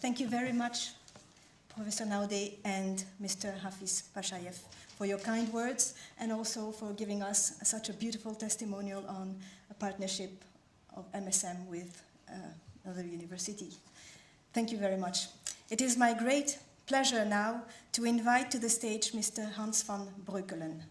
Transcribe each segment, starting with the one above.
Thank you very much, Professor Naude and Mr. Hafiz Pashayev, for your kind words and also for giving us such a beautiful testimonial on a partnership of MSM with another university. Thank you very much. It is my great pleasure now to invite to the stage Mr. Hans van Breukelen.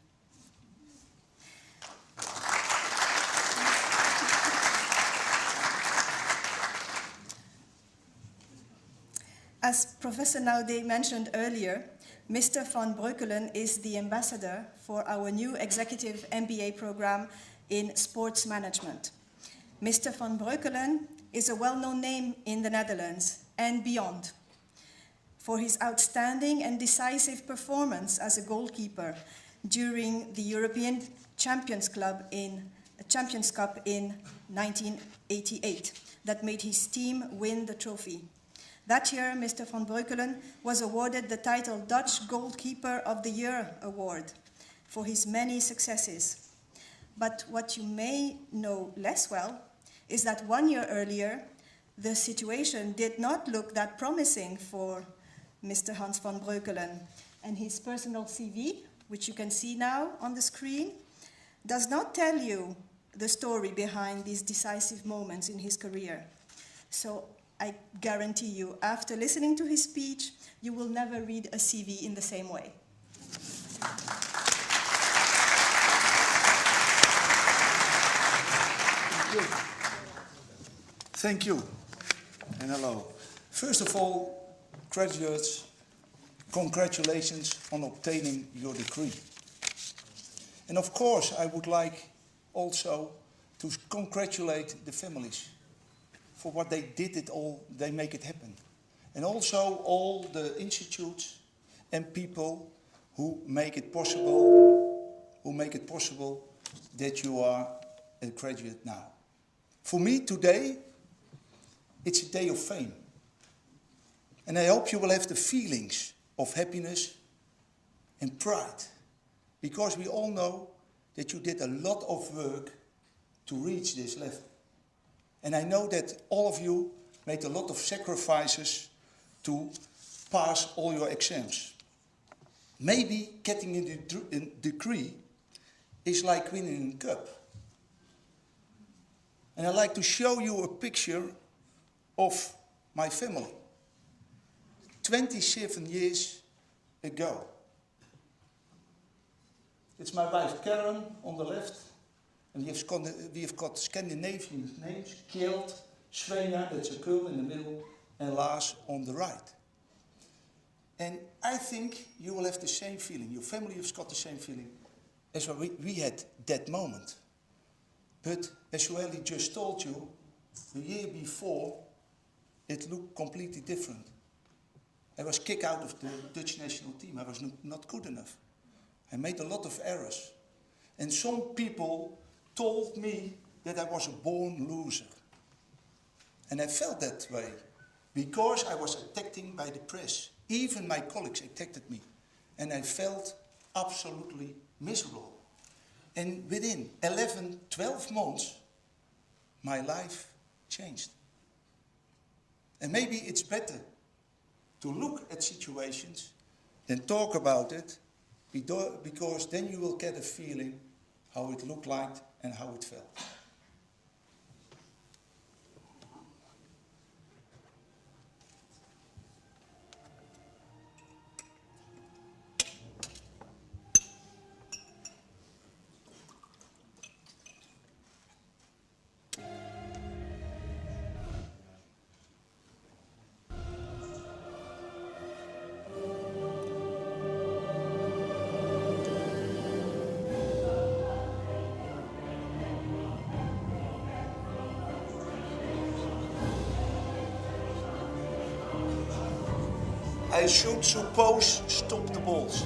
As Professor Naude mentioned earlier, Mr. van Breukelen is the ambassador for our new executive MBA program in sports management. Mr. van Breukelen is a well-known name in the Netherlands and beyond for his outstanding and decisive performance as a goalkeeper during the European Champions Cup in 1988 that made his team win the trophy. That year, Mr. van Breukelen was awarded the title Dutch Goalkeeper of the Year award for his many successes. But what you may know less well is that 1 year earlier, the situation did not look that promising for Mr. Hans van Breukelen. And his personal CV, which you can see now on the screen, does not tell you the story behind these decisive moments in his career. So I guarantee you, after listening to his speech, you will never read a CV in the same way. Thank you, and hello. First of all, graduates, congratulations on obtaining your degree. And of course, I would like also to congratulate the families for what they did it all, they make it happen. And also all the institutes and people who make it possible, that you are a graduate now. For me today, it's a day of fame. And I hope you will have the feelings of happiness and pride, because we all know that you did a lot of work to reach this level. And I know that all of you made a lot of sacrifices to pass all your exams. Maybe getting a degree is like winning a cup. And I'd like to show you a picture of my family. 27 years ago. It's my wife Karen on the left. And we have got Scandinavian names, Kjeld, Svena, that's a girl in the middle, and Lars on the right. And I think you will have the same feeling, your family has got the same feeling as what we had that moment. But as Joëlie just told you, the year before, it looked completely different. I was kicked out of the Dutch national team, I was not good enough. I made a lot of errors. And some people told me that I was a born loser. And I felt that way because I was attacked by the press. Even my colleagues attacked me. And I felt absolutely miserable. And within 11, 12 months, my life changed. And maybe it's better to look at situations than talk about it, because then you will get a feeling how it looked like and how it felt. I should suppose stop the balls.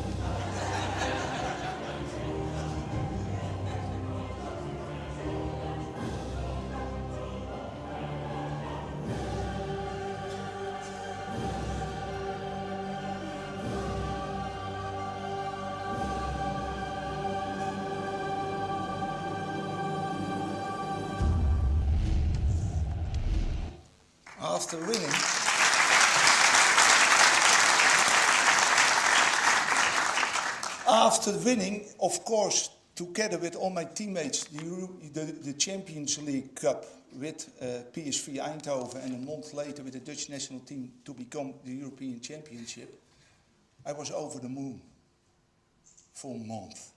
After winning, after winning, of course, together with all my teammates, the Champions League Cup with PSV Eindhoven, and a month later with the Dutch national team to become the European Championship, I was over the moon for a month.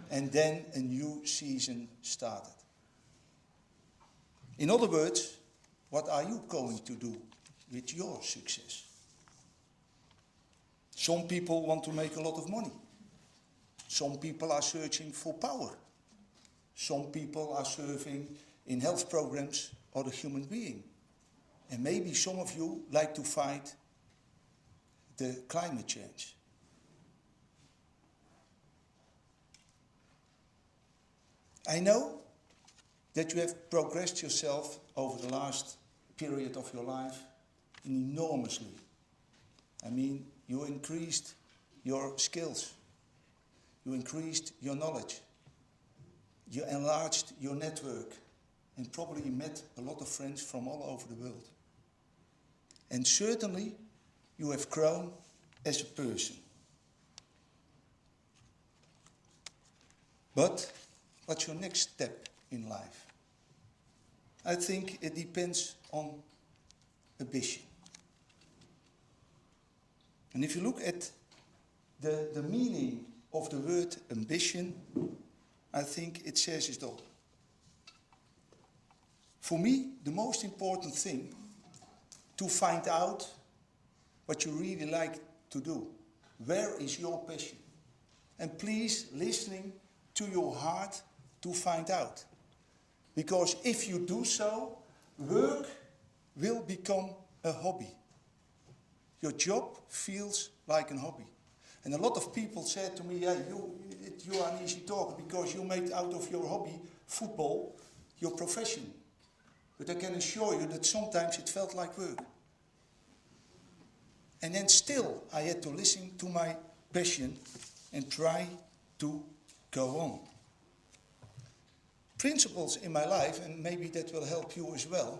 And then a new season started. In other words, what are you going to do with your success? Some people want to make a lot of money. Some people are searching for power. Some people are serving in health programs or the human being. And maybe some of you like to fight the climate change. I know that you have progressed yourself over the last period of your life enormously. I mean, you increased your skills. You increased your knowledge. You enlarged your network and probably met a lot of friends from all over the world. And certainly you have grown as a person. But what's your next step in life? I think it depends on ambition. And if you look at the meaning of the word ambition, I think it says it all. For me, the most important thing to find out what you really like to do. Where is your passion? And please, listening to your heart to find out. Because if you do so, work will become a hobby. Your job feels like a hobby. And a lot of people said to me, yeah, you are an easy talker because you made out of your hobby, football, your profession. But I can assure you that sometimes it felt like work. And then still I had to listen to my passion and try to go on. Principles in my life, and maybe that will help you as well,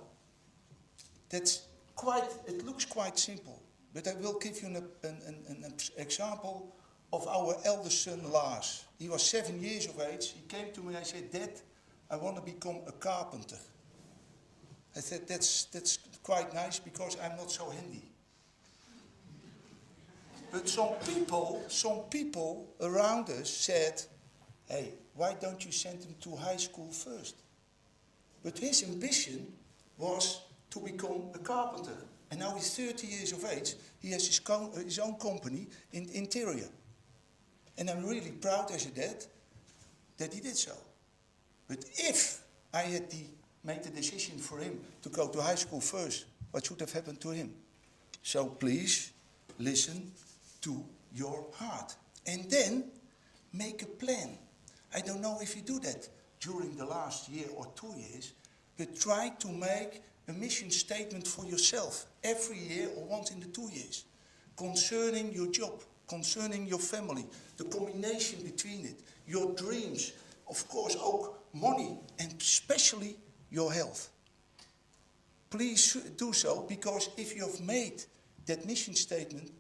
it looks quite simple. But I will give you an example of our eldest son, Lars. He was 7 years of age. He came to me and I said, Dad, I want to become a carpenter. I said, that's quite nice because I'm not so handy. But some people around us said, hey, why don't you send him to high school first? But his ambition was to become a carpenter. And now he's 30 years of age. He has his own company in interior. And I'm really proud as a dad that he did so. But if I had made the decision for him to go to high school first, what should have happened to him? So please listen to your heart. And then make a plan. I don't know if you do that during the last year or 2 years, but try to make a mission statement for yourself every year or once in the 2 years concerning your job, concerning your family, the combination between it, your dreams, of course ook money, and especially your health. Please do so, because if you have made that mission statement,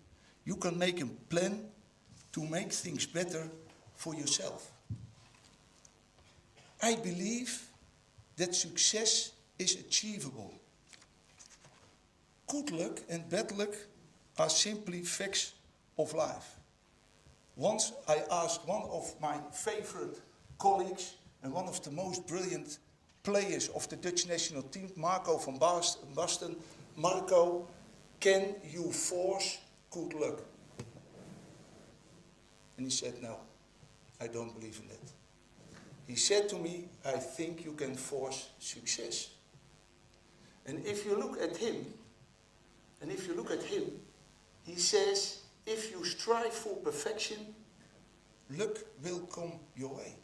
you can make a plan to make things better for yourself. I believe that success is achievable. Good luck and bad luck are simply facts of life. Once I asked one of my favorite colleagues and one of the most brilliant players of the Dutch national team, Marco van Basten, Marco, can you force good luck? And he said, no, I don't believe in that. He said to me, I think you can force success. And if you look at him, he says, if you strive for perfection, luck will come your way.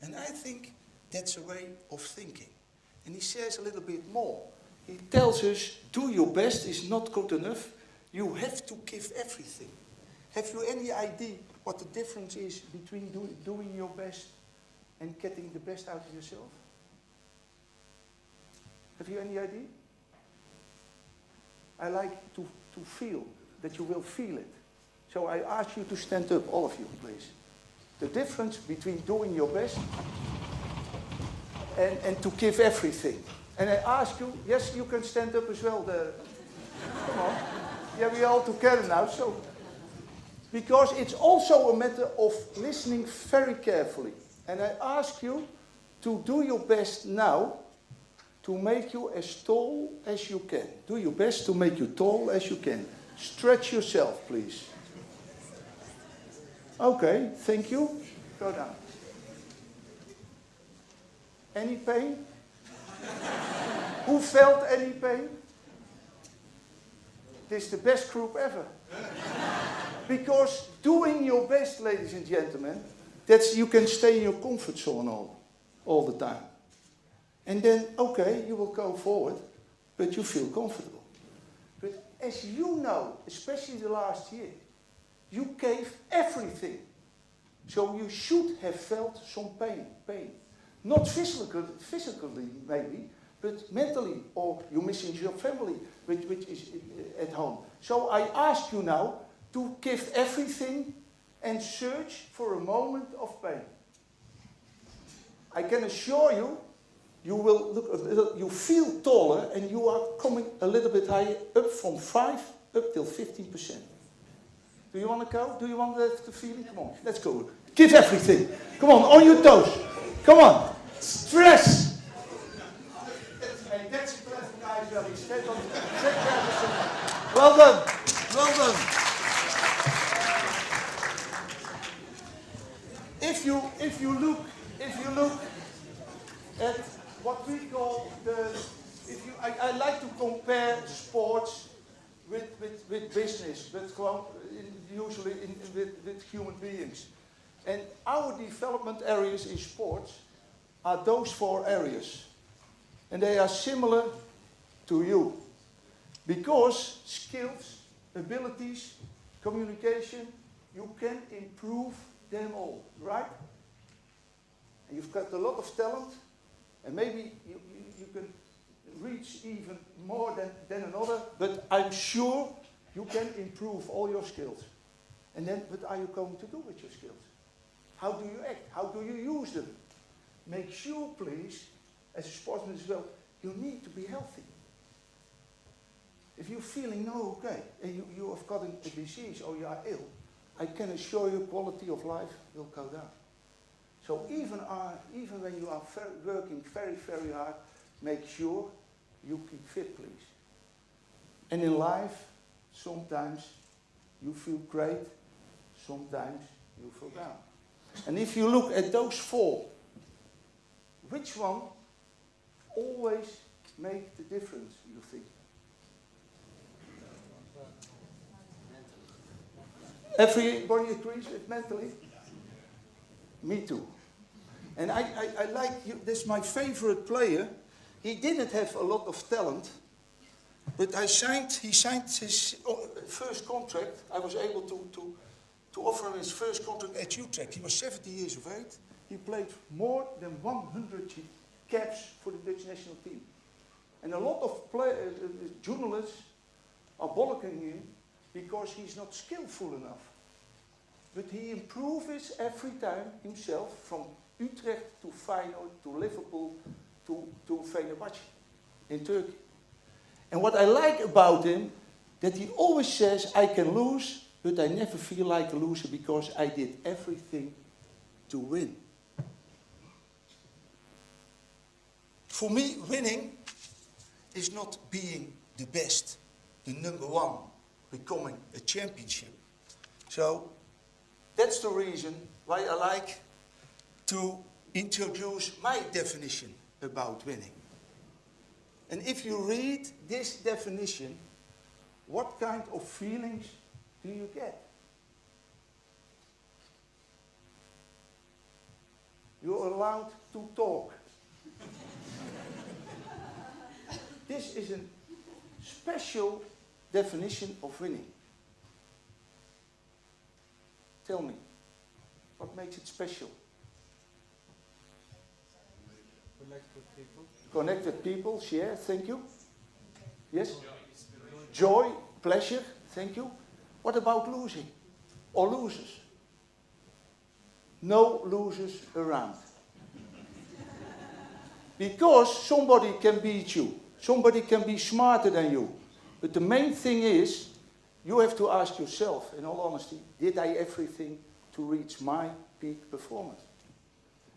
And I think that's a way of thinking. And he says a little bit more. He tells us, do your best is not good enough. You have to give everything. Have you any idea what the difference is between doing your best and getting the best out of yourself? Have you any idea? I like to feel that you will feel it. So I ask you to stand up, all of you, please. The difference between doing your best and to give everything. And I ask you, yes, you can stand up as well. Come on. Yeah, we are all together now. So, because it's also a matter of listening very carefully. And I ask you to do your best now to make you as tall as you can. Do your best to make you tall as you can. Stretch yourself, please. Okay, thank you. Go down. Any pain? Who felt any pain? This is the best group ever. Because doing your best, ladies and gentlemen, that's you can stay in your comfort zone all the time. And then, okay, you will go forward, but you feel comfortable. But as you know, especially the last year, you gave everything. So you should have felt some pain. Not physically maybe, but mentally, or you're missing your family, which is at home. So I ask you now to give everything and search for a moment of pain. I can assure you, you will look, you feel taller and you are coming a little bit higher, up from 5 up till 15%. Do you want to go? Do you want the feeling? Come on, let's go. Give everything. Come on your toes. Come on. Stress. Hey, that's a clever guy, Billy. Stand on. Well done. Well done. If you look at what we call I like to compare sports with business, usually with human beings. And our development areas in sports are those 4 areas. And they are similar to you. Because skills, abilities, communication, you can improve them all, right? And you've got a lot of talent, and maybe you can reach even more than another, but I'm sure you can improve all your skills. And then, what are you going to do with your skills? How do you act? How do you use them? Make sure, please, as a sportsman as well, you need to be healthy. If you're feeling no okay, and you have got a disease or you are ill, I can assure you quality of life will go down. So even when you are working very, very hard, make sure you keep fit, please. And in life, sometimes you feel great, sometimes you feel down. And if you look at those 4, which one always make the difference, you think? Everybody agrees with mentally? Me too. And I like you, this is my favorite player. He didn't have a lot of talent, but he signed his first contract. I was able to offer him his first contract at Utrecht. He was 70 years of age. He played more than 100 caps for the Dutch national team. And a lot of journalists are bollocking him because he's not skillful enough. But he improves every time himself from Utrecht to Feyenoord to Liverpool to Fenerbahce in Turkey. And what I like about him, that he always says, I can lose, but I never feel like a loser because I did everything to win. For me, winning is not being the best, the number 1, becoming a championship. So that's the reason why I like to introduce my definition about winning. And if you read this definition, what kind of feelings do you get? You're allowed to talk. This is a special definition of winning. Tell me, what makes it special? Connect with people. Connect with people, share, thank you. Yes? Joy, pleasure, thank you. What about losing? or losers. No losers around. Because somebody can beat you. Somebody can be smarter than you. But the main thing is, you have to ask yourself, in all honesty, did I everything to reach my peak performance?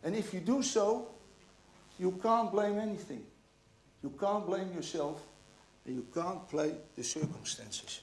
And if you do so, you can't blame anything. You can't blame yourself, and you can't blame the circumstances.